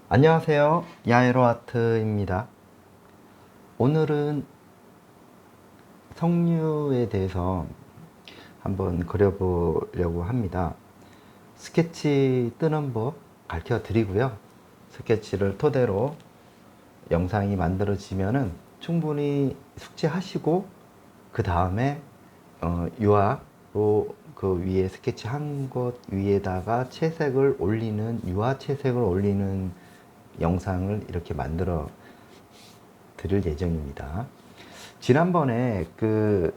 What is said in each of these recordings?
안녕하세요. 야에로아트입니다. 오늘은 석류에 대해서 한번 그려보려고 합니다. 스케치 뜨는 법 가르쳐 드리고요. 스케치를 토대로 영상이 만들어지면은 충분히 숙지하시고 그 다음에 유화로 그 위에 스케치 한 것 위에다가 채색을 올리는 유화 채색을 올리는 영상을 이렇게 만들어 드릴 예정입니다. 지난번에 그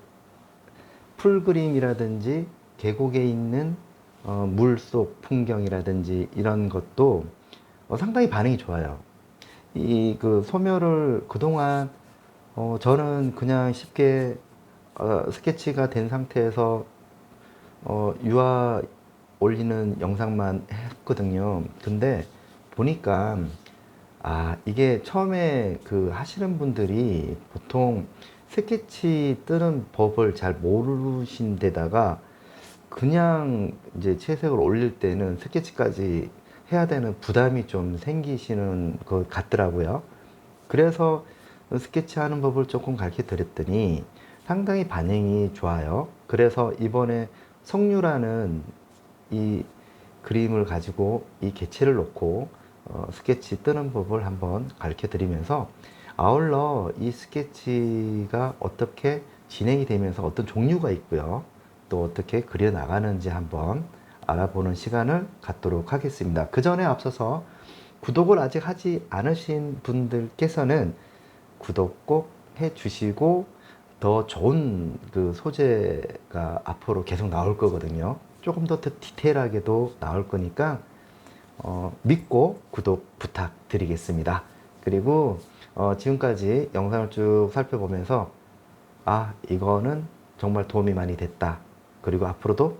풀그림이라든지 계곡에 있는 물속 풍경이라든지 이런 것도 상당히 반응이 좋아요. 이 그 소묘를 그동안 저는 그냥 쉽게 스케치가 된 상태에서 유화 올리는 영상만 했거든요. 근데 보니까 이게 처음에 그 하시는 분들이 보통 스케치 뜨는 법을 잘 모르신 데다가 그냥 이제 채색을 올릴 때는 스케치까지 해야 되는 부담이 좀 생기시는 것 같더라고요. 그래서 스케치 하는 법을 조금 가르쳐 드렸더니 상당히 반응이 좋아요. 그래서 이번에 석류라는 이 그림을 가지고 이 개체를 놓고 스케치 뜨는 법을 한번 가르쳐 드리면서 아울러 이 스케치가 어떻게 진행이 되면서 어떤 종류가 있고요. 또 어떻게 그려 나가는지 한번 알아보는 시간을 갖도록 하겠습니다. 그 전에 앞서서 구독을 아직 하지 않으신 분들께서는 구독 꼭 해주시고 더 좋은 그 소재가 앞으로 계속 나올 거거든요. 조금 더 디테일하게도 나올 거니까 믿고 구독 부탁드리겠습니다. 그리고 지금까지 영상을 쭉 살펴보면서 이거는 정말 도움이 많이 됐다. 그리고 앞으로도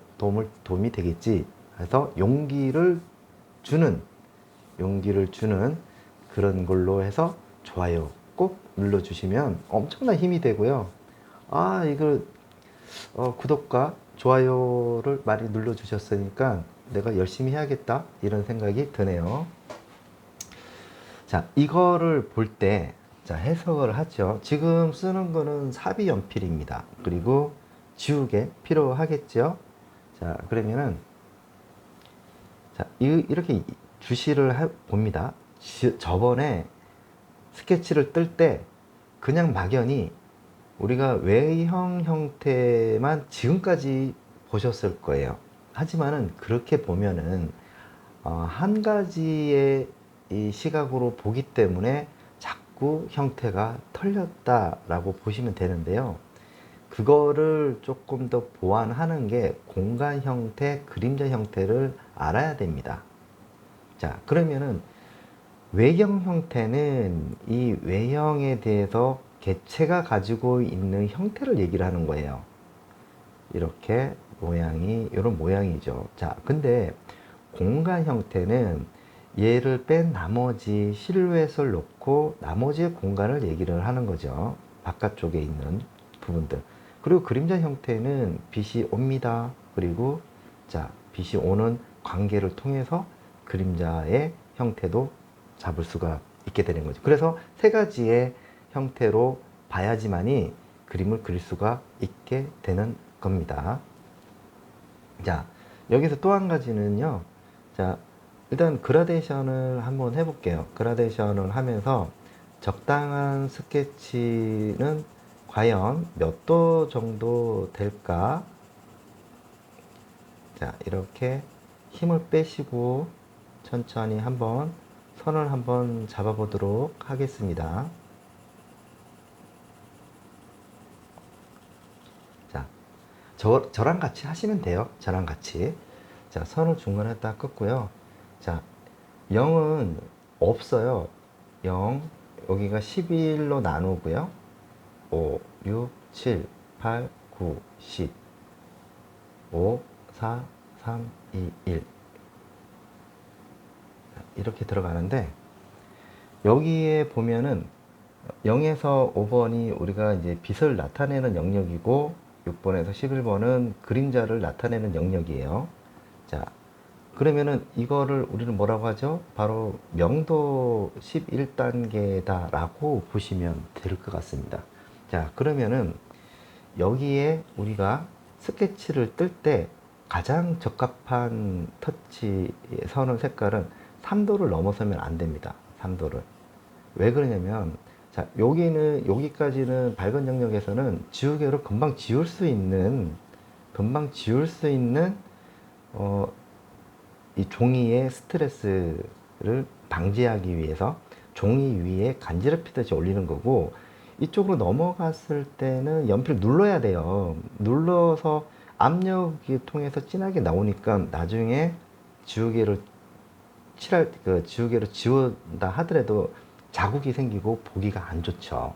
도움이 되겠지. 해서 용기를 주는 그런 걸로 해서 좋아요 꼭 눌러주시면 엄청난 힘이 되고요. 이걸 구독과 좋아요를 많이 눌러주셨으니까 내가 열심히 해야겠다 이런 생각이 드네요. 자, 이거를 볼 때 해석을 하죠. 지금 쓰는 거는 사비 연필입니다. 그리고 지우개 필요하겠죠. 자, 그러면은 이렇게 주시를 봅니다. 저번에 스케치를 뜰 때 그냥 막연히 우리가 외형 형태만 지금까지 보셨을 거예요. 하지만은 그렇게 보면은 한 가지의 이 시각으로 보기 때문에 자꾸 형태가 털렸다라고 보시면 되는데요. 그거를 조금 더 보완하는 게 공간 형태, 그림자 형태를 알아야 됩니다. 자, 그러면은 외형 형태는 이 외형에 대해서 개체가 가지고 있는 형태를 얘기를 하는 거예요. 이렇게 이런 모양이죠. 자, 근데 공간 형태는 얘를 뺀 나머지 실루엣을 놓고 나머지의 공간을 얘기를 하는 거죠. 바깥쪽에 있는 부분들. 그리고 그림자 형태는 빛이 옵니다. 그리고 빛이 오는 관계를 통해서 그림자의 형태도 잡을 수가 있게 되는 거죠. 그래서 세 가지의 형태로 봐야지만이 그림을 그릴 수가 있게 되는 겁니다. 자, 여기서 또 한 가지는요. 자, 일단 그라데이션을 한번 해볼게요. 그라데이션을 하면서 적당한 스케치는 과연 몇 도 정도 될까? 자, 이렇게 힘을 빼시고 천천히 한번 선을 한번 잡아보도록 하겠습니다. 자, 저랑 같이 하시면 돼요. 저랑 같이. 자, 선을 중간에 딱 긋고요. 자, 0은 없어요. 0, 여기가 11로 나누고요. 5, 6, 7, 8, 9, 10, 5, 4, 3, 2, 1. 이렇게 들어가는데, 여기에 보면은 0에서 5번이 우리가 이제 빛을 나타내는 영역이고 6번에서 11번은 그림자를 나타내는 영역이에요. 자, 그러면은 이거를 우리는 뭐라고 하죠? 바로 명도 11단계다 라고 보시면 될 것 같습니다. 자, 그러면은 여기에 우리가 스케치를 뜰 때 가장 적합한 터치 선을 색깔은 3도를 넘어서면 안 됩니다. 3도를. 왜 그러냐면, 자, 여기까지는 밝은 영역에서는 지우개로 금방 지울 수 있는, 어, 이 종이의 스트레스를 방지하기 위해서 종이 위에 간지럽히듯이 올리는 거고, 이쪽으로 넘어갔을 때는 연필 눌러야 돼요. 눌러서 압력이 통해서 진하게 나오니까 나중에 지우개를 지우개로 지운다 하더라도 자국이 생기고 보기가 안 좋죠.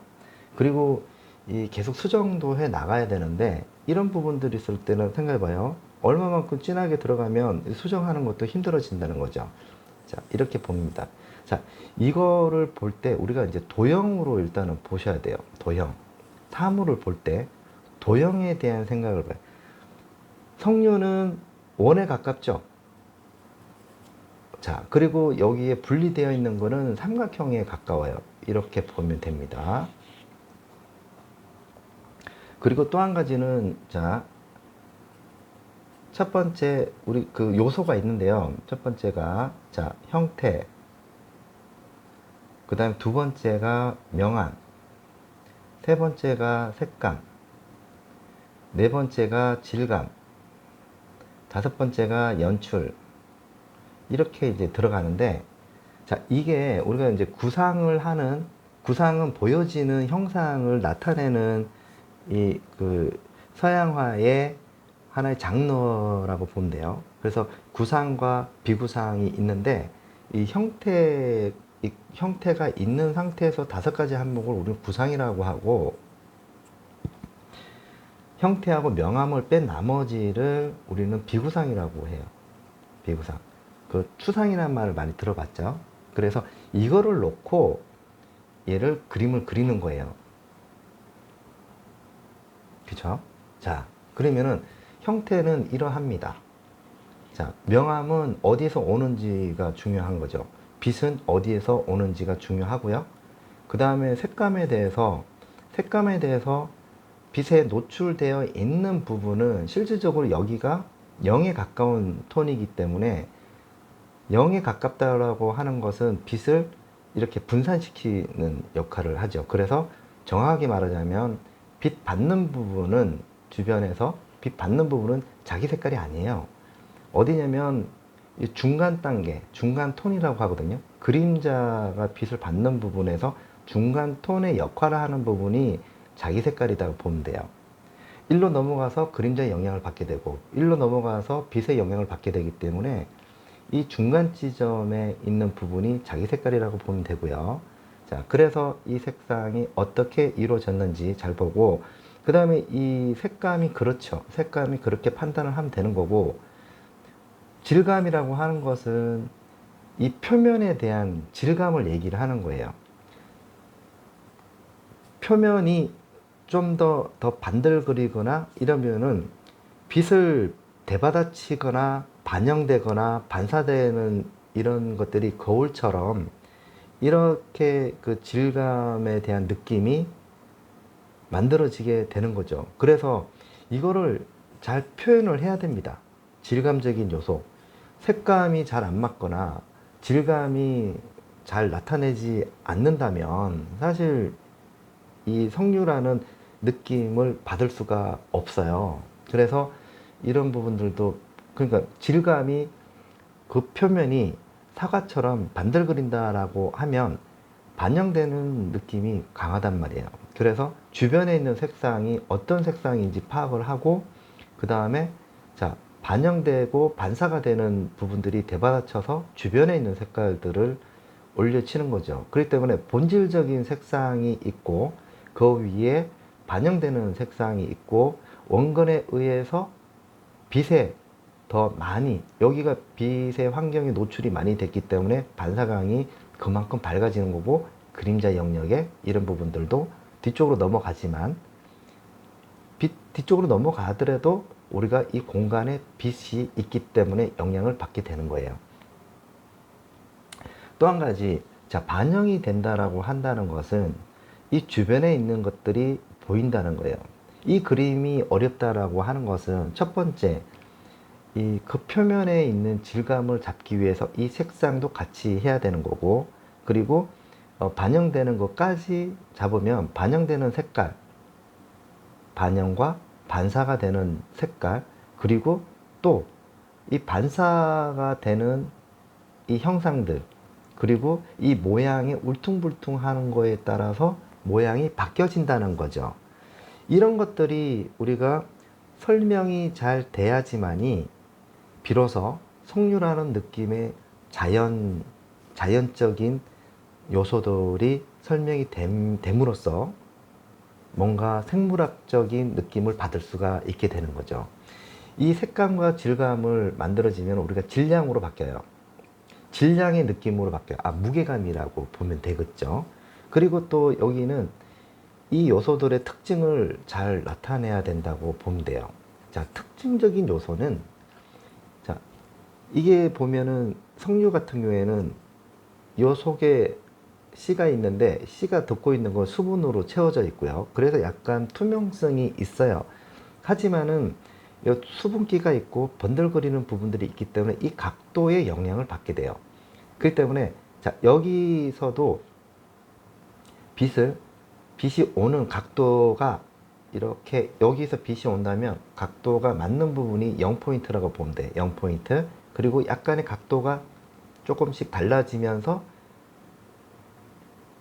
그리고 이 계속 수정도 해 나가야 되는데 이런 부분들이 있을 때는 생각해봐요. 얼마만큼 진하게 들어가면 수정하는 것도 힘들어진다는 거죠. 자, 이렇게 봅니다. 자, 이거를 볼 때 우리가 이제 도형으로 일단은 보셔야 돼요. 도형. 사물을 볼 때 도형에 대한 생각을 봐요. 석류는 원에 가깝죠. 자, 그리고 여기에 분리되어 있는 거는 삼각형에 가까워요. 이렇게 보면 됩니다. 그리고 또 한 가지는, 자, 첫 번째, 우리 그 요소가 있는데요. 첫 번째가, 자, 형태. 그 다음에 두 번째가 명암. 세 번째가 색감. 네 번째가 질감. 다섯 번째가 연출. 이렇게 이제 들어가는데, 자, 이게 우리가 이제 구상은 보여지는 형상을 나타내는 이 그 서양화의 하나의 장르라고 보면 돼요. 그래서 구상과 비구상이 있는데, 이 형태가 있는 상태에서 다섯 가지 항목을 우리는 구상이라고 하고, 형태하고 명암을 뺀 나머지를 우리는 비구상이라고 해요. 비구상. 그 추상이라는 말을 많이 들어봤죠. 그래서 이거를 놓고 얘를 그림을 그리는 거예요. 그쵸? 자, 그러면은 형태는 이러합니다. 자, 명암은 어디에서 오는지가 중요한 거죠. 빛은 어디에서 오는지가 중요하고요. 그 다음에 색감에 대해서 빛에 노출되어 있는 부분은 실질적으로 여기가 0에 가까운 톤이기 때문에 0에 가깝다라고 하는 것은 빛을 이렇게 분산시키는 역할을 하죠. 그래서 정확하게 말하자면 빛 받는 부분은 자기 색깔이 아니에요. 어디냐면 중간 단계, 중간 톤이라고 하거든요. 그림자가 빛을 받는 부분에서 중간 톤의 역할을 하는 부분이 자기 색깔이라고 보면 돼요. 1로 넘어가서 그림자의 영향을 받게 되고 1로 넘어가서 빛의 영향을 받게 되기 때문에 이 중간 지점에 있는 부분이 자기 색깔이라고 보면 되고요. 자, 그래서 이 색상이 어떻게 이루어졌는지 잘 보고, 그 다음에 이 색감이 그렇죠. 색감이 그렇게 판단을 하면 되는 거고, 질감이라고 하는 것은 이 표면에 대한 질감을 얘기를 하는 거예요. 표면이 좀 더 반들거리거나 이러면은 빛을 대받아치거나 반영되거나 반사되는 이런 것들이 거울처럼 이렇게 그 질감에 대한 느낌이 만들어지게 되는 거죠. 그래서 이거를 잘 표현을 해야 됩니다. 질감적인 요소. 색감이 잘 안 맞거나 질감이 잘 나타내지 않는다면 사실 이 석류라는 느낌을 받을 수가 없어요. 그래서 이런 부분들도, 그러니까 질감이 그 표면이 사과처럼 반들거린다라고 하면 반영되는 느낌이 강하단 말이에요. 그래서 주변에 있는 색상이 어떤 색상인지 파악을 하고, 그 다음에 자, 반영되고 반사가 되는 부분들이 대받아쳐서 주변에 있는 색깔들을 올려치는 거죠. 그렇기 때문에 본질적인 색상이 있고 그 위에 반영되는 색상이 있고 원근에 의해서 빛에 더 많이, 여기가 빛의 환경에 노출이 많이 됐기 때문에 반사광이 그만큼 밝아지는 거고, 그림자 영역에 이런 부분들도 뒤쪽으로 넘어가지만 뒤쪽으로 넘어가더라도 우리가 이 공간에 빛이 있기 때문에 영향을 받게 되는 거예요. 또 한 가지, 자, 반영이 된다라고 한다는 것은 이 주변에 있는 것들이 보인다는 거예요. 이 그림이 어렵다라고 하는 것은 첫 번째, 이 그 표면에 있는 질감을 잡기 위해서 이 색상도 같이 해야 되는 거고, 그리고 반영되는 것까지 잡으면 반영되는 색깔, 반영과 반사가 되는 색깔, 그리고 또 이 반사가 되는 이 형상들, 그리고 이 모양이 울퉁불퉁하는 거에 따라서 모양이 바뀌어진다는 거죠. 이런 것들이 우리가 설명이 잘 돼야지만이 비로소 석류라는 느낌의 자연적인 요소들이 설명이 됨으로써 뭔가 생물학적인 느낌을 받을 수가 있게 되는 거죠. 이 색감과 질감을 만들어지면 우리가 질량으로 바뀌어요. 질량의 느낌으로 바뀌어요. 무게감이라고 보면 되겠죠. 그리고 또 여기는 이 요소들의 특징을 잘 나타내야 된다고 보면 돼요. 자, 특징적인 요소는, 자, 이게 보면은 석류 같은 경우에는 요 속에 씨가 있는데 씨가 덮고 있는 건 수분으로 채워져 있고요. 그래서 약간 투명성이 있어요. 하지만은 이 수분기가 있고 번들거리는 부분들이 있기 때문에 이 각도에 영향을 받게 돼요. 그렇기 때문에, 자, 여기서도 빛이 오는 각도가 이렇게, 여기서 빛이 온다면 각도가 맞는 부분이 0포인트라고 보면 돼. 0포인트. 그리고 약간의 각도가 조금씩 달라지면서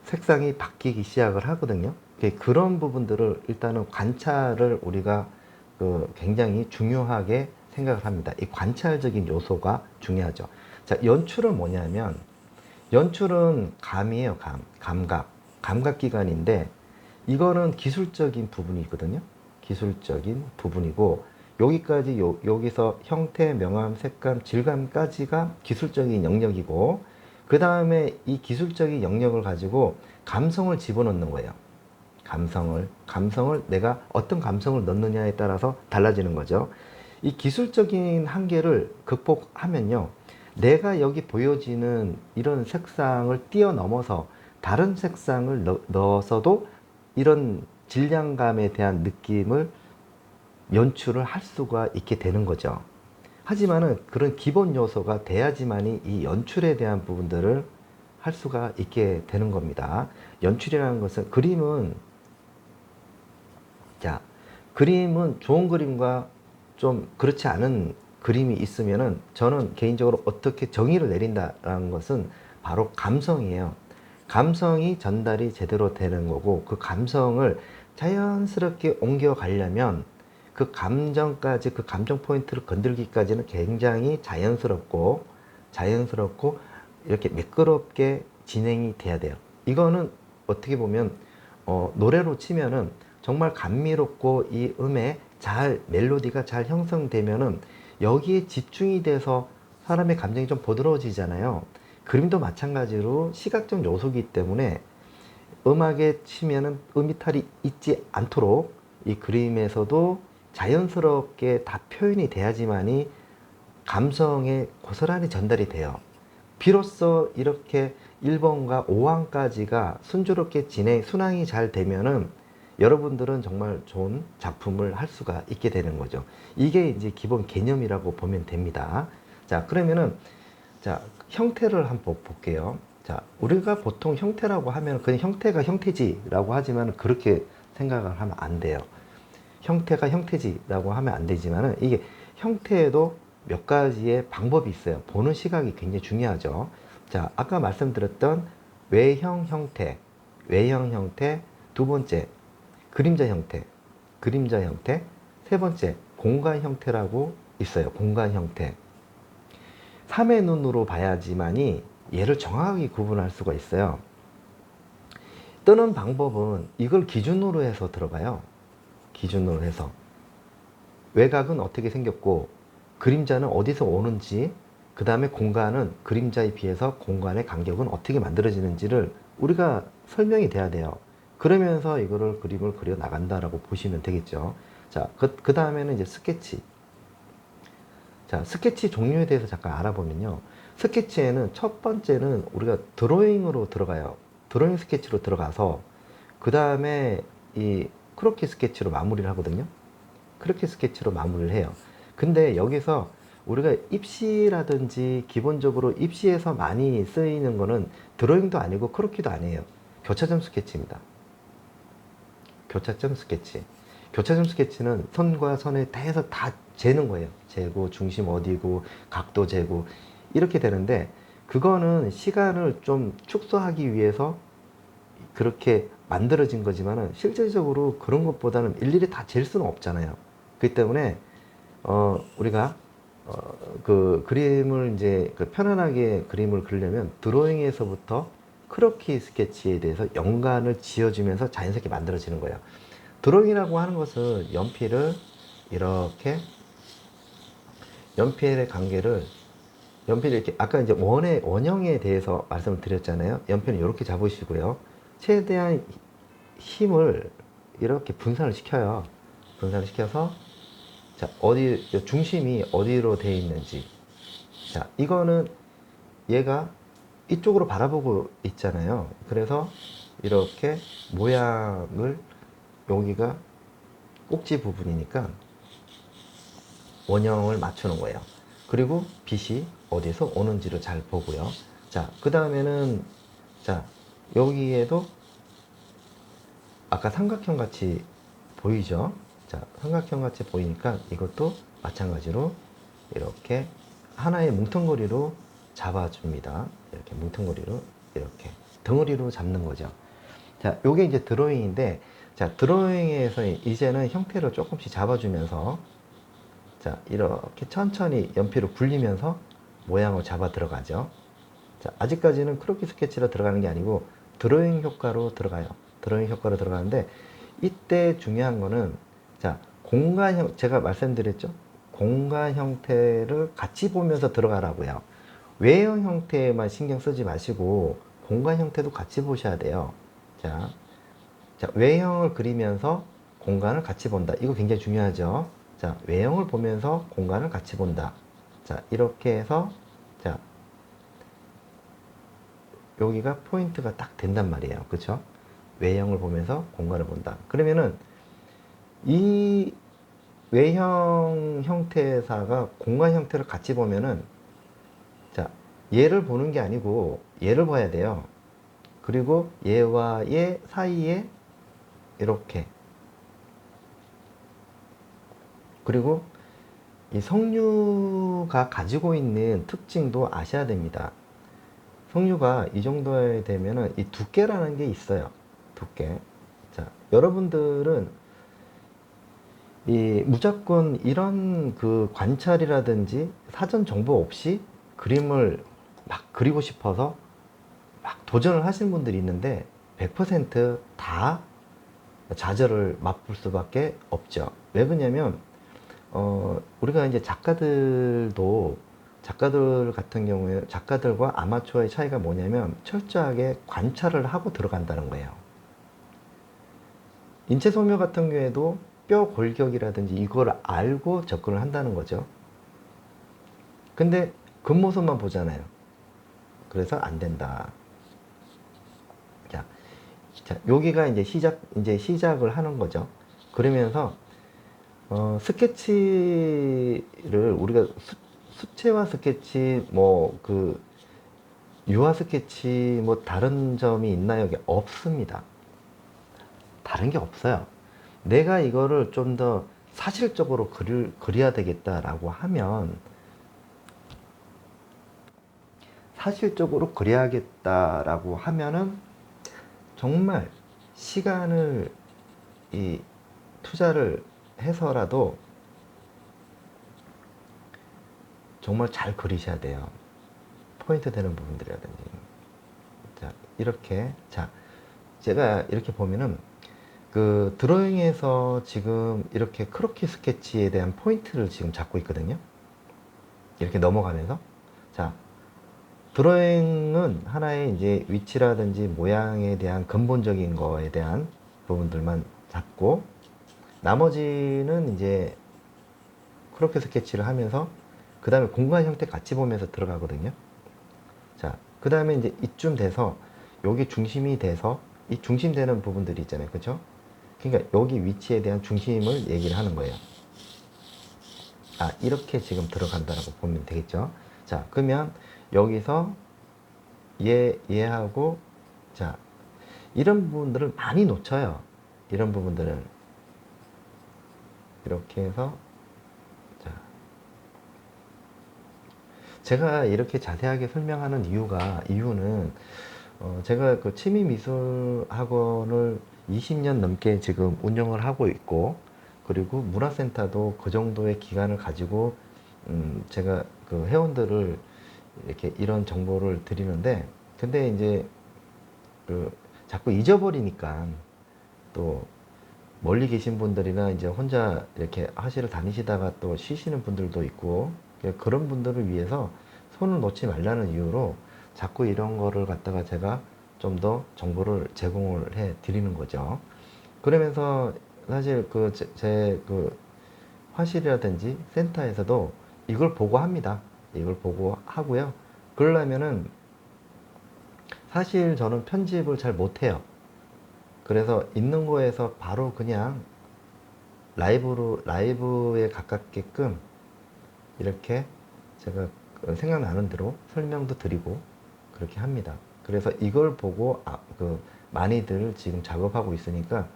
색상이 바뀌기 시작을 하거든요. 그런 부분들을 일단은 관찰을 우리가 굉장히 중요하게 생각을 합니다. 이 관찰적인 요소가 중요하죠. 자, 연출은 뭐냐면, 연출은 감이에요. 감각기관인데, 이거는 기술적인 부분이거든요. 기술적인 부분이고, 여기까지, 여기서 형태, 명암, 색감, 질감까지가 기술적인 영역이고, 그 다음에 이 기술적인 영역을 가지고 감성을 집어넣는 거예요. 감성을 내가 어떤 감성을 넣느냐에 따라서 달라지는 거죠. 이 기술적인 한계를 극복하면요, 내가 여기 보여지는 이런 색상을 뛰어넘어서 다른 색상을 넣어서도 이런 질량감에 대한 느낌을 연출을 할 수가 있게 되는 거죠. 하지만은 그런 기본 요소가 돼야지만이 이 연출에 대한 부분들을 할 수가 있게 되는 겁니다. 연출이라는 것은, 그림은 좋은 그림과 좀 그렇지 않은 그림이 있으면은, 저는 개인적으로 어떻게 정의를 내린다라는 것은 바로 감성이에요. 감성이 전달이 제대로 되는 거고, 그 감성을 자연스럽게 옮겨가려면 그 감정까지, 그 감정 포인트를 건들기까지는 굉장히 자연스럽고 이렇게 매끄럽게 진행이 돼야 돼요. 이거는 어떻게 보면 노래로 치면은 정말 감미롭고 이 음에 멜로디가 잘 형성되면은 여기에 집중이 돼서 사람의 감정이 좀 부드러워지잖아요. 그림도 마찬가지로 시각적 요소이기 때문에 음악에 치면은 음이탈이 있지 않도록 이 그림에서도 자연스럽게 다 표현이 돼야지만이 감성에 고스란히 전달이 돼요. 비로소 이렇게 1번과 5항까지가 순조롭게 순항이 잘 되면은 여러분들은 정말 좋은 작품을 할 수가 있게 되는 거죠. 이게 이제 기본 개념이라고 보면 됩니다. 자, 그러면은, 자, 형태를 한번 볼게요. 자, 우리가 보통 형태라고 하면 그냥 형태가 형태지라고 하지만 그렇게 생각을 하면 안 돼요. 형태가 형태지라고 하면 안 되지만은 이게 형태에도 몇 가지의 방법이 있어요. 보는 시각이 굉장히 중요하죠. 자, 아까 말씀드렸던 외형 형태, 두 번째 그림자 형태, 세 번째 공간 형태라고 있어요. 공간 형태. 3의 눈으로 봐야지만이 얘를 정확하게 구분할 수가 있어요. 뜨는 방법은 이걸 기준으로 해서 들어가요. 기준으로 해서 외곽은 어떻게 생겼고 그림자는 어디서 오는지, 그 다음에 공간은 그림자에 비해서 공간의 간격은 어떻게 만들어지는지를 우리가 설명이 돼야 돼요. 그러면서 그림을 그려 나간다라고 보시면 되겠죠. 자, 그 다음에는 이제 스케치. 자, 스케치 종류에 대해서 잠깐 알아보면요. 스케치에는 첫 번째는 우리가 드로잉으로 들어가요. 드로잉 스케치로 들어가서 그 다음에 이 크로키 스케치로 마무리를 하거든요. 크로키 스케치로 마무리를 해요. 근데 여기서 우리가 입시라든지 기본적으로 입시에서 많이 쓰이는 거는 드로잉도 아니고 크로키도 아니에요. 교차점 스케치입니다. 교차점 스케치. 교차점 스케치는 선과 선에 대해서 다 재는 거예요. 재고, 중심 어디고, 각도 재고, 이렇게 되는데, 그거는 시간을 좀 축소하기 위해서 그렇게 만들어진 거지만은, 실질적으로 그런 것보다는 일일이 다 잴 수는 없잖아요. 그렇기 때문에, 우리가, 그 그림을 이제 편안하게 그림을 그리려면 드로잉에서부터 크로키 스케치에 대해서 연관을 지어주면서 자연스럽게 만들어지는 거예요. 드로잉이라고 하는 것은 연필을 이렇게 연필의 관계를 연필을 이렇게 아까 이제 원형에 대해서 말씀을 드렸잖아요. 연필을 이렇게 잡으시고요. 최대한 힘을 이렇게 분산을 시켜요. 분산을 시켜서 자, 중심이 어디로 되어 있는지. 자, 이거는 얘가 이쪽으로 바라보고 있잖아요. 그래서 이렇게 모양을 여기가 꼭지 부분이니까 원형을 맞추는 거예요. 그리고 빛이 어디서 오는지를 잘 보고요. 자, 그 다음에는 자, 여기에도 아까 삼각형 같이 보이죠? 자, 삼각형 같이 보이니까 이것도 마찬가지로 이렇게 하나의 뭉텅거리로 잡아줍니다. 이렇게 뭉텅거리로 이렇게 덩어리로 잡는 거죠. 자, 요게 이제 드로잉인데, 자, 드로잉에서 이제는 형태를 조금씩 잡아주면서, 자, 이렇게 천천히 연필을 굴리면서 모양을 잡아 들어가죠. 자, 아직까지는 크로키 스케치로 들어가는 게 아니고 드로잉 효과로 들어가요. 드로잉 효과로 들어가는데, 이때 중요한 거는, 자, 제가 말씀드렸죠? 공간 형태를 같이 보면서 들어가라고요. 외형 형태만 신경 쓰지 마시고 공간 형태도 같이 보셔야 돼요. 자, 외형을 그리면서 공간을 같이 본다. 이거 굉장히 중요하죠. 자, 외형을 보면서 공간을 같이 본다. 자, 이렇게 해서 자, 여기가 포인트가 딱 된단 말이에요. 그렇죠? 외형을 보면서 공간을 본다. 그러면은 이 외형 형태사가 공간 형태를 같이 보면은 자, 얘를 보는 게 아니고 얘를 봐야 돼요. 그리고 얘와 얘 사이에 이렇게, 그리고 이 석류가 가지고 있는 특징도 아셔야 됩니다. 석류가 이 정도에 되면은 이 두께라는 게 있어요. 두께. 자, 여러분들은 이 무조건 이런 그 관찰이라든지 사전 정보 없이 그림을 막 그리고 싶어서 막 도전을 하시는 분들이 있는데 100%다 좌절을 맛볼 수밖에 없죠. 왜 그러냐면 우리가 이제 작가들 같은 경우에 작가들과 아마추어의 차이가 뭐냐면 철저하게 관찰을 하고 들어간다는 거예요. 인체 소묘 같은 경우에도 뼈 골격이라든지 이걸 알고 접근을 한다는 거죠. 근데 겉모습만 보잖아요. 그래서 안 된다. 자, 여기가 이제 시작을 하는 거죠. 그러면서 스케치를 우리가 수채화 스케치, 유화 스케치, 다른 점이 있나요? 여기 없습니다. 다른 게 없어요. 내가 이거를 좀 더 사실적으로 그려야 되겠다라고 하면, 정말 시간을 투자를 해서라도 정말 잘 그리셔야 돼요. 포인트 되는 부분들이라든지. 자, 이렇게. 자, 제가 이렇게 보면은 그 드로잉에서 지금 이렇게 크로키 스케치에 대한 포인트를 지금 잡고 있거든요. 이렇게 넘어가면서. 자, 드로잉은 하나의 이제 위치라든지 모양에 대한 근본적인 거에 대한 부분들만 잡고, 나머지는 이제 크로키 스케치를 하면서 그 다음에 공간 형태 같이 보면서 들어가거든요. 자, 그 다음에 이제 이쯤 돼서 여기 중심이 돼서 이 중심되는 부분들이 있잖아요. 그죠? 그러니까 여기 위치에 대한 중심을 얘기를 하는 거예요. 아, 이렇게 지금 들어간다라고 보면 되겠죠. 자, 그러면 여기서 얘하고, 자, 이런 부분들을 많이 놓쳐요. 이런 부분들은. 이렇게 해서, 자, 제가 이렇게 자세하게 설명하는 이유는, 제가 그 취미미술 학원을 20년 넘게 지금 운영을 하고 있고, 그리고 문화센터도 그 정도의 기간을 가지고, 제가 그 회원들을 이렇게 이런 정보를 드리는데, 근데 이제 그 자꾸 잊어버리니까 또 멀리 계신 분들이나 이제 혼자 이렇게 하시러 다니시다가 또 쉬시는 분들도 있고, 그런 분들을 위해서 손을 놓지 말라는 이유로 자꾸 이런 거를 갖다가 제가 좀 더 정보를 제공을 해 드리는 거죠. 그러면서 사실 그 제 그 화실이라든지 센터에서도 이걸 보고 합니다. 이걸 보고 하고요. 그러려면은 사실 저는 편집을 잘 못해요. 그래서 있는 거에서 바로 그냥 라이브에 가깝게끔 이렇게 제가 생각나는 대로 설명도 드리고 그렇게 합니다. 그래서 이걸 보고 많이들 지금 작업하고 있으니까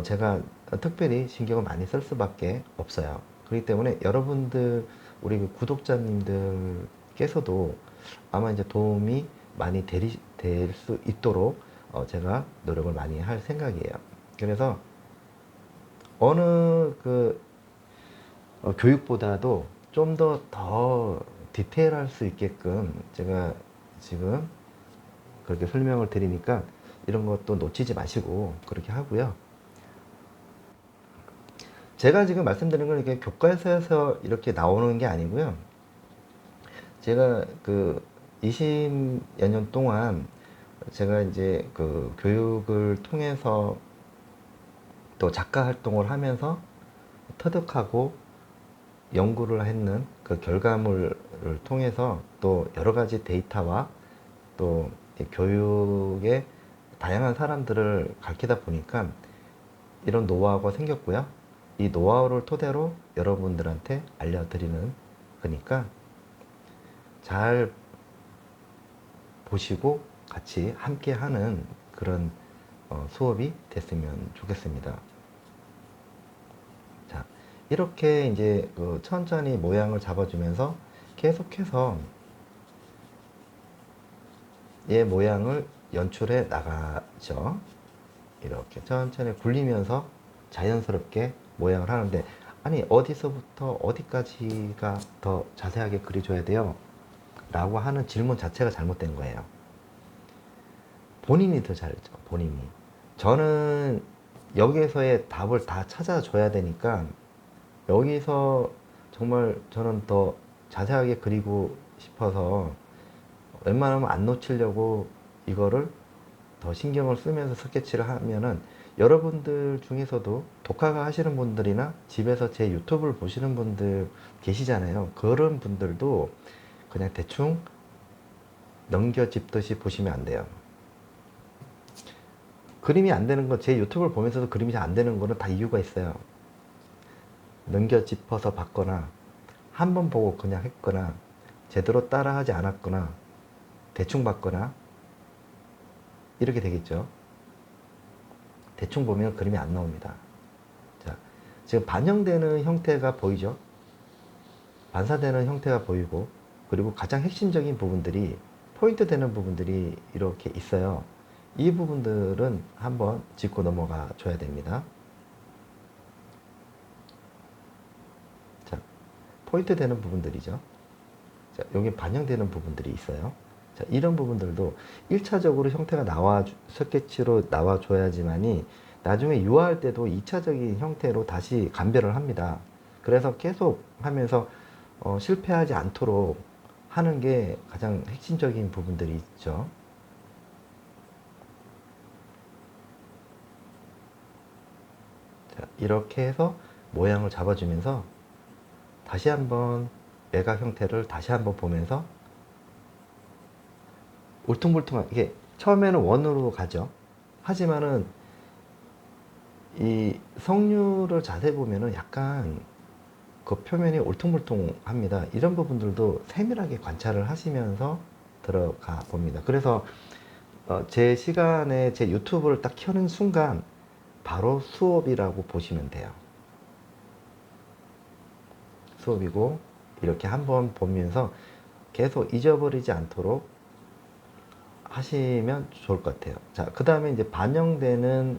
제가 특별히 신경을 많이 쓸 수밖에 없어요. 그렇기 때문에 여러분들 우리 그 구독자님들께서도 아마 이제 도움이 많이 될 수 있도록 제가 노력을 많이 할 생각이에요. 그래서 어느 교육보다도 좀 더 디테일할 수 있게끔 제가 지금 그렇게 설명을 드리니까 이런 것도 놓치지 마시고 그렇게 하고요. 제가 지금 말씀드리는 건 이렇게 교과서에서 이렇게 나오는 게 아니고요. 제가 그 20여 년 동안 제가 이제 그 교육을 통해서 또 작가 활동을 하면서 터득하고 연구를 했는 그 결과물을 통해서 또 여러 가지 데이터와 또 교육의 다양한 사람들을 가르치다 보니까 이런 노하우가 생겼고요. 이 노하우를 토대로 여러분들한테 알려드리는 거니까 잘 보시고 같이 함께 하는 그런 수업이 됐으면 좋겠습니다. 자, 이렇게 이제 천천히 모양을 잡아주면서 계속해서 얘 모양을 연출해 나가죠. 이렇게 천천히 굴리면서 자연스럽게 모양을 하는데, 아니 어디서부터 어디까지가 더 자세하게 그려줘야 돼요? 라고 하는 질문 자체가 잘못된 거예요. 본인이 더 잘했죠. 본인이. 저는 여기에서의 답을 다 찾아줘야 되니까 여기서 정말 저는 더 자세하게 그리고 싶어서 웬만하면 안 놓치려고 이거를 더 신경을 쓰면서 스케치를 하면은, 여러분들 중에서도 독학을 하시는 분들이나 집에서 제 유튜브를 보시는 분들 계시잖아요. 그런 분들도 그냥 대충 넘겨짚듯이 보시면 안 돼요. 그림이 안 되는 거, 제 유튜브를 보면서도 그림이 잘 안 되는 거는 다 이유가 있어요. 넘겨짚어서 봤거나 한 번 보고 그냥 했거나 제대로 따라하지 않았거나 대충 봤거나 이렇게 되겠죠. 대충 보면 그림이 안 나옵니다. 자, 지금 반영되는 형태가 보이죠? 반사되는 형태가 보이고, 그리고 가장 핵심적인 부분들이, 포인트 되는 부분들이 이렇게 있어요. 이 부분들은 한번 짚고 넘어가 줘야 됩니다. 자, 포인트 되는 부분들이죠. 자, 여기 반영되는 부분들이 있어요. 자, 이런 부분들도 1차적으로 형태가 스케치로 나와줘야지만이 나중에 유화할 때도 2차적인 형태로 다시 감별을 합니다. 그래서 계속 하면서 실패하지 않도록 하는 게 가장 핵심적인 부분들이 있죠. 자, 이렇게 해서 모양을 잡아주면서 다시 한번 외곽 형태를 다시 한번 보면서 울퉁불퉁한, 이게 처음에는 원으로 가죠. 하지만은 이 석류를 자세히 보면은 약간 그 표면이 울퉁불퉁합니다. 이런 부분들도 세밀하게 관찰을 하시면서 들어가 봅니다. 그래서 제 시간에 제 유튜브를 딱 켜는 순간 바로 수업이라고 보시면 돼요. 수업이고 이렇게 한번 보면서 계속 잊어버리지 않도록 하시면 좋을 것 같아요. 자, 그 다음에 이제 반영되는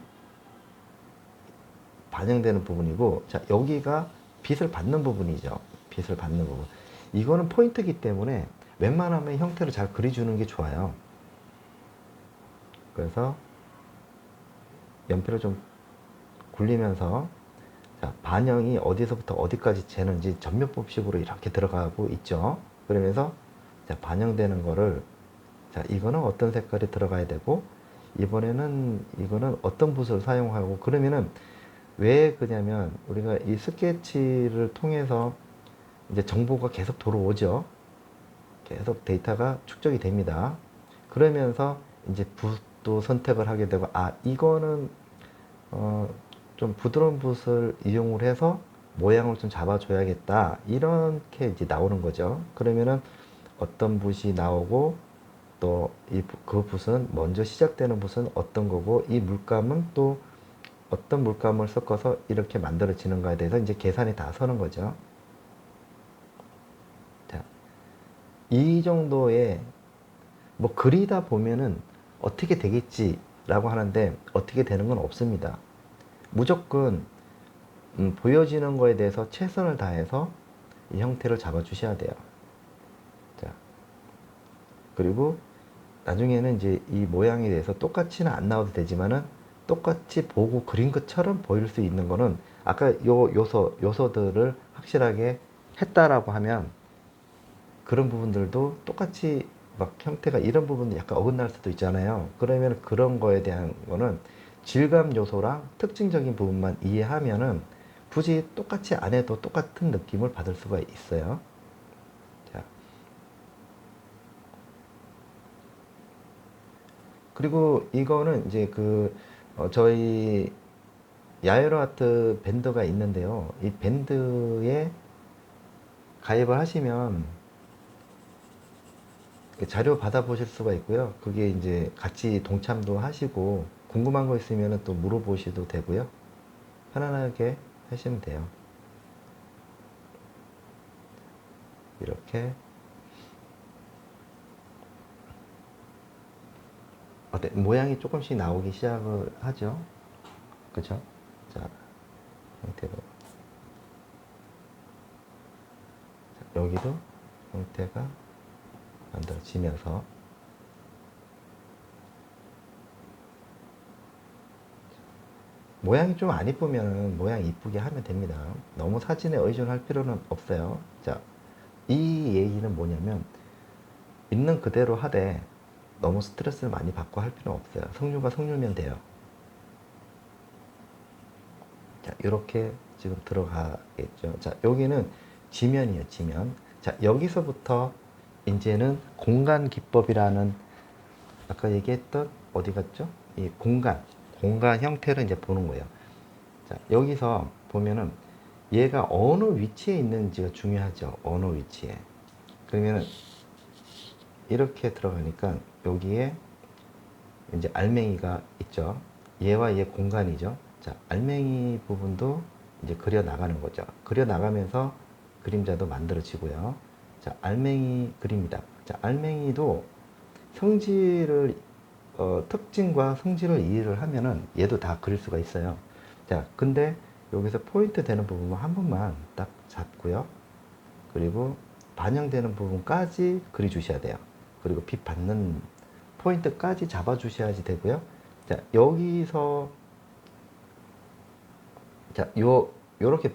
부분이고, 자, 여기가 빛을 받는 부분이죠. 빛을 받는 부분. 이거는 포인트이기 때문에 웬만하면 형태를 잘 그려주는 게 좋아요. 그래서 연필을 좀 굴리면서, 자, 반영이 어디서부터 어디까지 재는지 전면법식으로 이렇게 들어가고 있죠. 그러면서 자, 반영되는 거를, 자, 이거는 어떤 색깔이 들어가야 되고, 이번에는 이거는 어떤 붓을 사용하고, 그러면은 왜 그러냐면 우리가 이 스케치를 통해서 이제 정보가 계속 들어오죠. 계속 데이터가 축적이 됩니다. 그러면서 이제 붓도 선택을 하게 되고, 아, 이거는 좀 부드러운 붓을 이용을 해서 모양을 좀 잡아줘야겠다. 이렇게 이제 나오는 거죠. 그러면은 어떤 붓이 나오고, 또 그 붓은 먼저 시작되는 붓은 어떤 거고, 이 물감은 또 어떤 물감을 섞어서 이렇게 만들어지는가에 대해서 이제 계산이 다 서는 거죠. 자, 이 정도의 뭐 그리다 보면은 어떻게 되겠지라고 하는데 어떻게 되는 건 없습니다. 무조건 보여지는 거에 대해서 최선을 다해서 이 형태를 잡아 주셔야 돼요. 자, 그리고 나중에는 이제 이 모양에 대해서 똑같이는 안 나와도 되지만은 똑같이 보고 그린 것처럼 보일 수 있는 거는 아까 요소들을 확실하게 했다라고 하면 그런 부분들도 똑같이 막 형태가 이런 부분도 약간 어긋날 수도 있잖아요. 그러면 그런 거에 대한 거는 질감 요소랑 특징적인 부분만 이해하면은 굳이 똑같이 안 해도 똑같은 느낌을 받을 수가 있어요. 자, 그리고 이거는 이제 저희 야에로 아트 밴드가 있는데요. 이 밴드에 가입을 하시면 자료 받아보실 수가 있고요. 그게 이제 같이 동참도 하시고 궁금한 거 있으면 또 물어보셔도 되고요. 편안하게 하시면 돼요. 이렇게 모양이 조금씩 나오기 시작을 하죠. 그죠? 자, 형태로. 자, 여기도 형태가 만들어지면서 모양이 좀 안 이쁘면 모양 이쁘게 하면 됩니다. 너무 사진에 의존할 필요는 없어요. 자, 이 얘기는 뭐냐면 있는 그대로 하되 너무 스트레스를 많이 받고 할 필요는 없어요. 석류가 석류면 돼요. 자, 이렇게 지금 들어가겠죠. 자, 여기는 지면이에요, 지면. 자, 여기서부터 이제는 공간 기법이라는 아까 얘기했던 어디 갔죠? 이 공간 형태를 이제 보는 거예요. 자, 여기서 보면은 얘가 어느 위치에 있는지가 중요하죠. 어느 위치에. 그러면은 이렇게 들어가니까 여기에 이제 알맹이가 있죠. 얘와 얘 공간이죠. 자, 알맹이 부분도 이제 그려 나가는 거죠. 그려 나가면서 그림자도 만들어지고요. 자, 알맹이 그립니다. 자, 알맹이도 성질을 특징과 성질을 이해를 하면은 얘도 다 그릴 수가 있어요. 자, 근데 여기서 포인트 되는 부분만 한 번만 딱 잡고요. 그리고 반영되는 부분까지 그려 주셔야 돼요. 그리고 빛 받는 포인트까지 잡아 주셔야지 되고요. 자, 여기서 자, 요렇게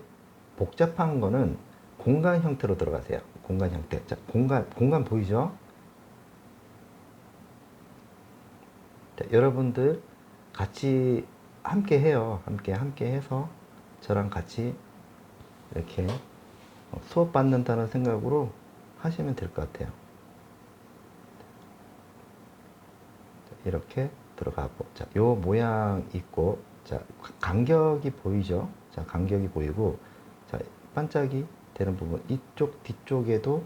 복잡한 거는 공간 형태로 들어가세요. 공간 형태. 자, 공간 보이죠? 자, 여러분들 같이 함께 해요. 함께 해서 저랑 같이 이렇게 수업 받는다는 생각으로 하시면 될 것 같아요. 이렇게 들어가고, 자, 요 모양 있고, 자, 간격이 보이죠? 자, 간격이 보이고, 자, 반짝이 되는 부분, 이쪽 뒤쪽에도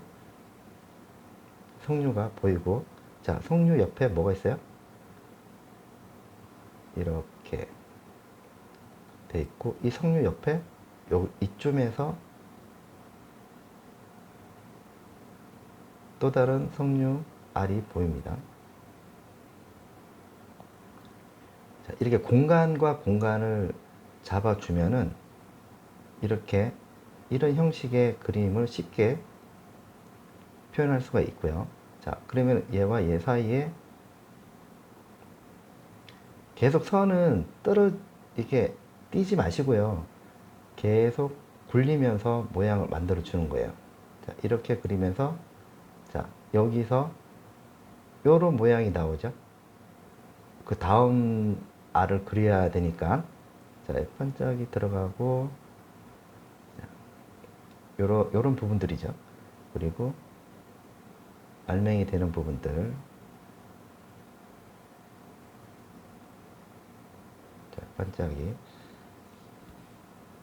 석류가 보이고, 자, 석류 옆에 뭐가 있어요? 이렇게 돼 있고, 이 석류 옆에 이쯤에서 또 다른 석류 알이 보입니다. 자, 이렇게 공간과 공간을 잡아주면은 이렇게 이런 형식의 그림을 쉽게 표현할 수가 있고요. 자, 그러면 얘와 얘 사이에 계속 선은 이렇게 띄지 마시고요. 계속 굴리면서 모양을 만들어 주는 거예요. 자, 이렇게 그리면서, 자, 여기서 요런 모양이 나오죠. 그 다음 알을 그려야 되니까, 자, 반짝이 들어가고, 요런 부분들이죠. 그리고 알맹이 되는 부분들, 자, 반짝이.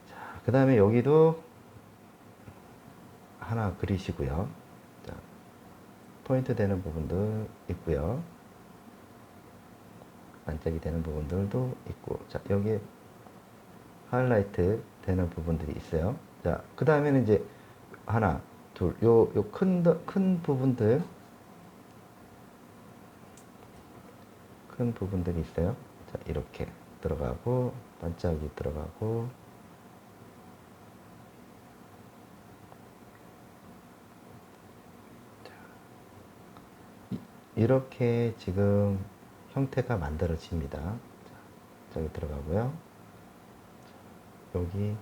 자, 그 다음에 여기도 하나 그리시고요. 자, 포인트 되는 부분들 있고요. 반짝이 되는 부분들도 있고, 자, 여기에 하이라이트 되는 부분들이 있어요. 자, 그 다음에는 이제 하나, 둘, 요 큰 부분들, 큰 부분들이 있어요. 자, 이렇게 들어가고, 반짝이 들어가고, 이렇게 지금 형태가 만들어집니다. 자, 저기 들어가고요. 여기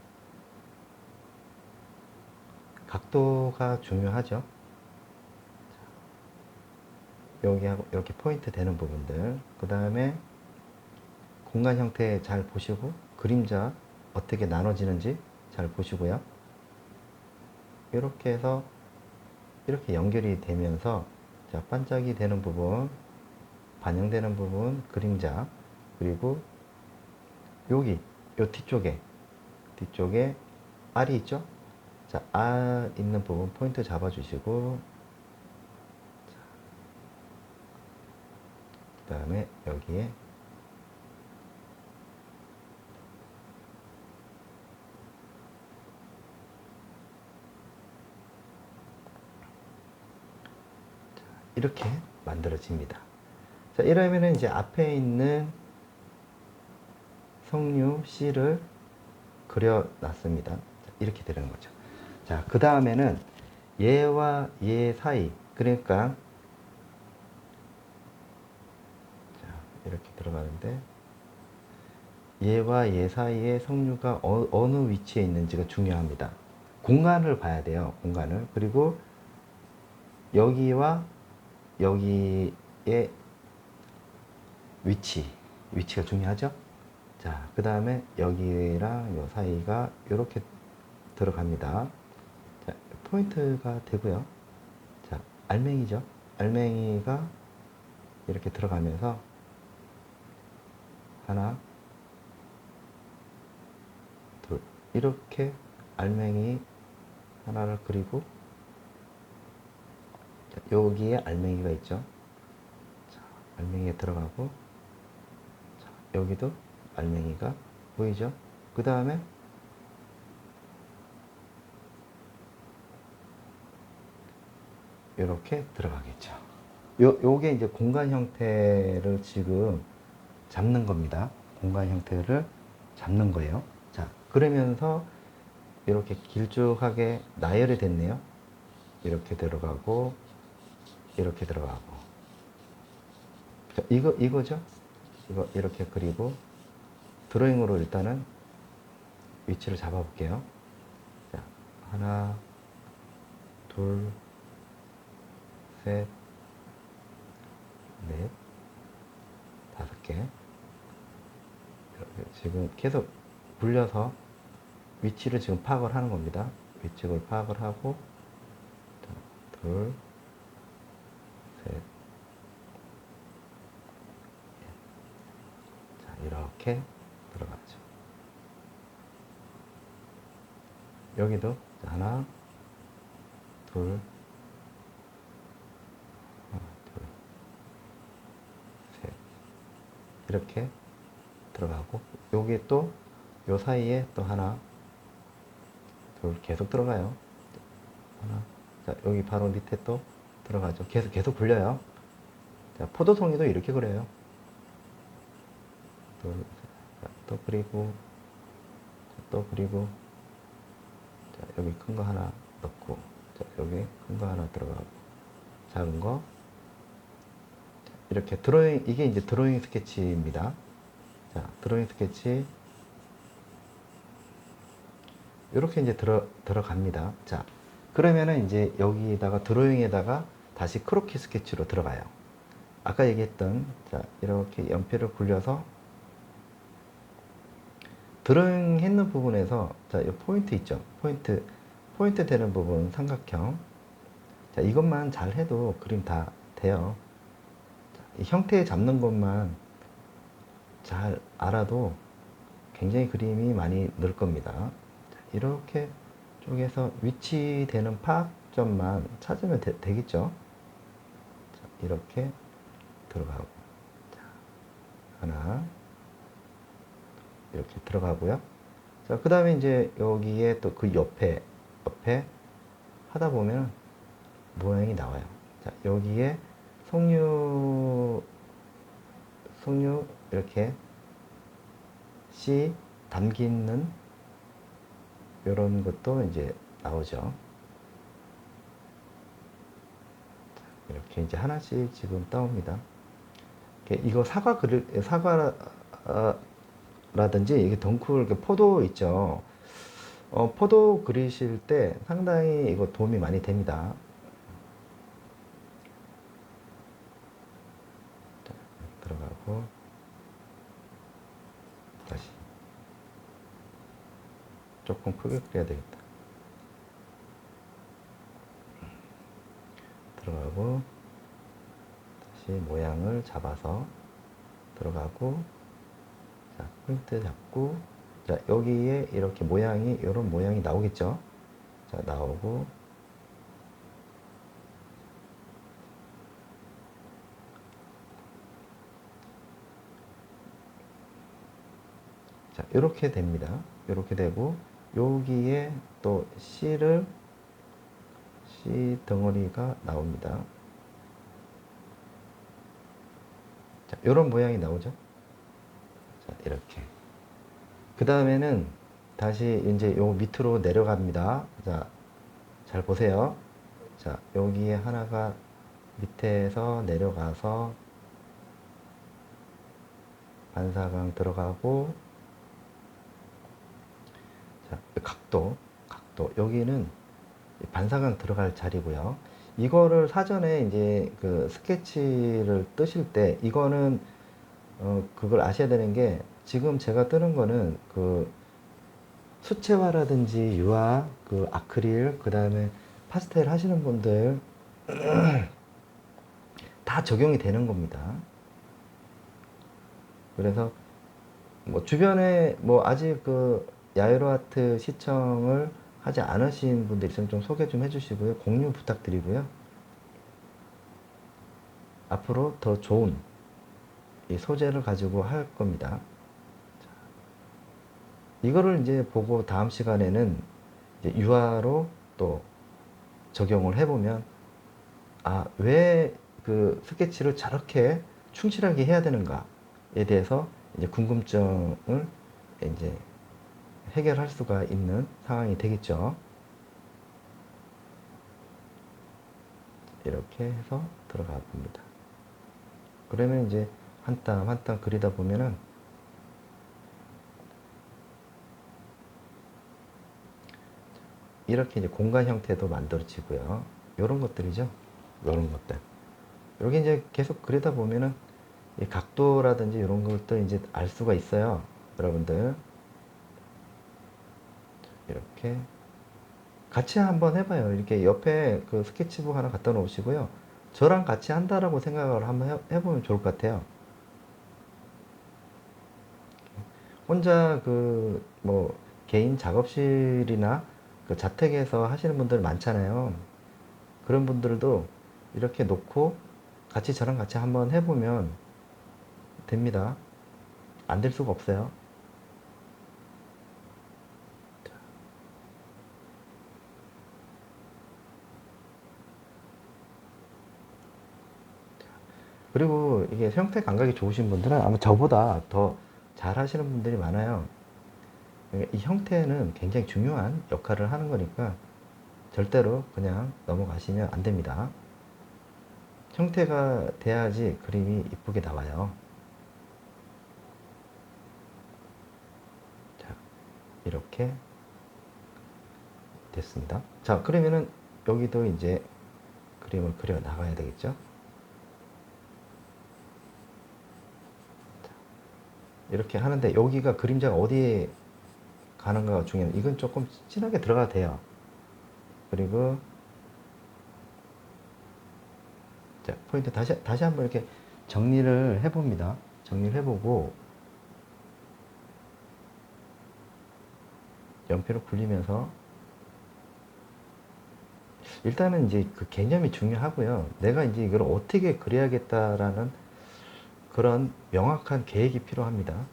각도가 중요하죠. 여기하고 이렇게 포인트 되는 부분들, 그 다음에 공간 형태 잘 보시고 그림자 어떻게 나눠지는지 잘 보시고요. 이렇게 해서 이렇게 연결이 되면서, 자, 반짝이 되는 부분, 반영되는 부분, 그림자, 그리고 여기 요 뒤쪽에 알이 있죠? 자, 알 있는 부분 포인트 잡아주시고, 그 다음에 여기에 이렇게 만들어집니다. 자, 이러면은 이제 앞에 있는 석류 C를 그려놨습니다. 자, 이렇게 되는 거죠. 자, 그 다음에는 얘와 얘 사이, 그러니까 자, 이렇게 들어가는데 얘와 얘 사이에 석류가 어느 위치에 있는지가 중요합니다. 공간을 봐야 돼요. 공간을. 그리고 여기와 여기의 위치가 중요하죠. 자, 그 다음에 여기랑 요 사이가 이렇게 들어갑니다. 자, 포인트가 되고요. 자, 알맹이죠. 알맹이가 이렇게 들어가면서 하나, 둘, 이렇게 알맹이 하나를 그리고, 자, 여기에 알맹이가 있죠. 자, 알맹이에 들어가고, 자, 여기도 알맹이가 보이죠. 그 다음에 이렇게 들어가겠죠. 요게 이제 공간 형태를 지금 잡는 겁니다. 공간 형태를 잡는 거예요. 자, 그러면서 이렇게 길쭉하게 나열이 됐네요. 이렇게 들어가고, 이렇게 들어가고. 자, 이거죠? 이거 이렇게 그리고 드로잉으로 일단은 위치를 잡아 볼게요. 자, 하나, 둘, 셋, 넷, 다섯 개. 이렇게 지금 계속 굴려서 위치를 지금 파악을 하는 겁니다. 위쪽을 파악을 하고, 자, 둘, 셋. 자, 이렇게 들어가죠. 여기도 하나, 둘, 하나, 둘, 셋. 이렇게 들어가고, 여기 또, 요 사이에 또 하나, 둘, 계속 들어가요. 하나. 자, 여기 바로 밑에 또 들어가죠. 계속 굴려요. 자, 포도송이도 이렇게 그려요. 둘, 자, 또 그리고, 자, 또 그리고, 자, 여기 큰 거 하나 넣고, 자, 여기 큰 거 하나 들어가고, 작은 거. 자, 이렇게 드로잉, 이게 이제 드로잉 스케치입니다. 자, 드로잉 스케치. 이렇게 이제 들어갑니다. 자, 그러면은 이제 여기다가 드로잉에다가 다시 크로키 스케치로 들어가요. 아까 얘기했던, 자, 이렇게 연필을 굴려서 드로잉 했는 부분에서, 자, 이 포인트 있죠? 포인트 되는 부분, 삼각형. 자, 이것만 잘 해도 그림 다 돼요. 자, 이 형태 잡는 것만 잘 알아도 굉장히 그림이 많이 늘 겁니다. 자, 이렇게 쪽에서 위치되는 파악점만 찾으면 되겠죠? 자, 이렇게 들어가고. 자, 하나. 이렇게 들어가고요. 자, 그 다음에 이제 여기에 또 그 옆에 하다 보면 모양이 나와요. 자, 여기에 석류 이렇게 씨 담기는 이런 것도 이제 나오죠. 이렇게 이제 하나씩 지금 따옵니다. 이거 사과라든지 이게 덩쿨 포도 있죠. 포도 그리실 때 상당히 이거 도움이 많이 됩니다. 자, 들어가고 다시 조금 크게 그려야 되겠다. 들어가고 다시 모양을 잡아서 들어가고, 자, 포인트 잡고, 자, 여기에 이렇게 모양이, 이런 모양이 나오겠죠? 자, 나오고, 자, 이렇게 됩니다. 이렇게 되고, 여기에 또 C 덩어리가 나옵니다. 자, 이런 모양이 나오죠? 자, 이렇게. 그 다음에는 다시 이제 요 밑으로 내려갑니다. 자, 잘 보세요. 자, 여기에 하나가 밑에서 내려가서 반사광 들어가고, 자, 각도. 여기는 반사광 들어갈 자리고요. 이거를 사전에 이제 그 스케치를 뜨실 때 이거는 그걸 아셔야 되는 게, 지금 제가 뜨는 거는 그 수채화라든지 유화, 그 아크릴, 그 다음에 파스텔 하시는 분들 다 적용이 되는 겁니다. 그래서 뭐 주변에 뭐 아직 그 야외로 아트 시청을 하지 않으신 분들 있으면 좀 소개 좀 해주시고요. 공유 부탁드리고요. 앞으로 더 좋은 이 소재를 가지고 할 겁니다. 자, 이거를 이제 보고 다음 시간에는 이제 유화로 또 적용을 해보면, 아, 왜 그 스케치를 저렇게 충실하게 해야 되는가에 대해서 이제 궁금증을 이제 해결할 수가 있는 상황이 되겠죠. 이렇게 해서 들어가 봅니다. 그러면 이제 한 땀 한 땀 그리다 보면은 이렇게 이제 공간 형태도 만들어지고요. 이런 것들이죠. 이런 것들. 여기 이제 계속 그리다 보면은 이 각도라든지 이런 것도 이제 알 수가 있어요. 여러분들. 이렇게. 같이 한번 해봐요. 이렇게 옆에 그 스케치북 하나 갖다 놓으시고요. 저랑 같이 한다라고 생각을 한번 해보면 좋을 것 같아요. 혼자 그 뭐 개인 작업실이나 그 자택에서 하시는 분들 많잖아요. 그런 분들도 이렇게 놓고 같이 저랑 같이 한번 해보면 됩니다. 안 될 수가 없어요. 그리고 이게 형태 감각이 좋으신 분들은 아마 저보다 더 잘 하시는 분들이 많아요. 이 형태는 굉장히 중요한 역할을 하는 거니까 절대로 그냥 넘어가시면 안 됩니다. 형태가 돼야지 그림이 이쁘게 나와요. 자, 이렇게 됐습니다. 자, 그러면은 여기도 이제 그림을 그려 나가야 되겠죠? 이렇게 하는데 여기가 그림자가 어디에 가는가가 중요해요. 이건 조금 진하게 들어가도 돼요. 그리고 자, 포인트 다시 한번 이렇게 정리를 해봅니다. 정리를 해보고 연필을 굴리면서 일단은 이제 그 개념이 중요하고요. 내가 이제 이걸 어떻게 그려야겠다라는 그런 명확한 계획이 필요합니다.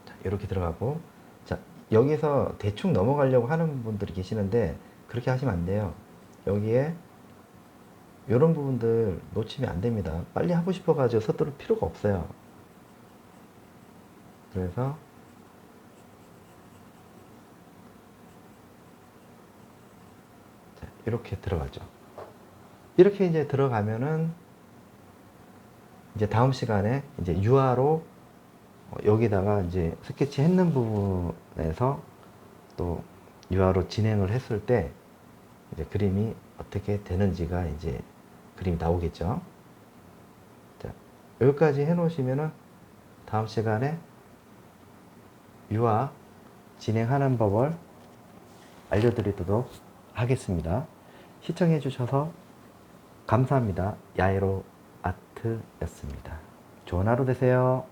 자, 이렇게 들어가고 자, 여기서 대충 넘어가려고 하는 분들이 계시는데 그렇게 하시면 안 돼요. 여기에 이런 부분들 놓치면 안 됩니다. 빨리 하고 싶어가지고 서두를 필요가 없어요. 그래서 자, 이렇게 들어가죠. 이렇게 이제 들어가면은 이제 다음 시간에 이제 유화로 여기다가 이제 스케치 했는 부분에서 또 유화로 진행을 했을 때 이제 그림이 어떻게 되는지가 이제 그림이 나오겠죠. 자, 여기까지 해 놓으시면은 다음 시간에 유화 진행하는 법을 알려드리도록 하겠습니다. 시청해 주셔서 감사합니다. 야에로 아트였습니다. 좋은 하루 되세요.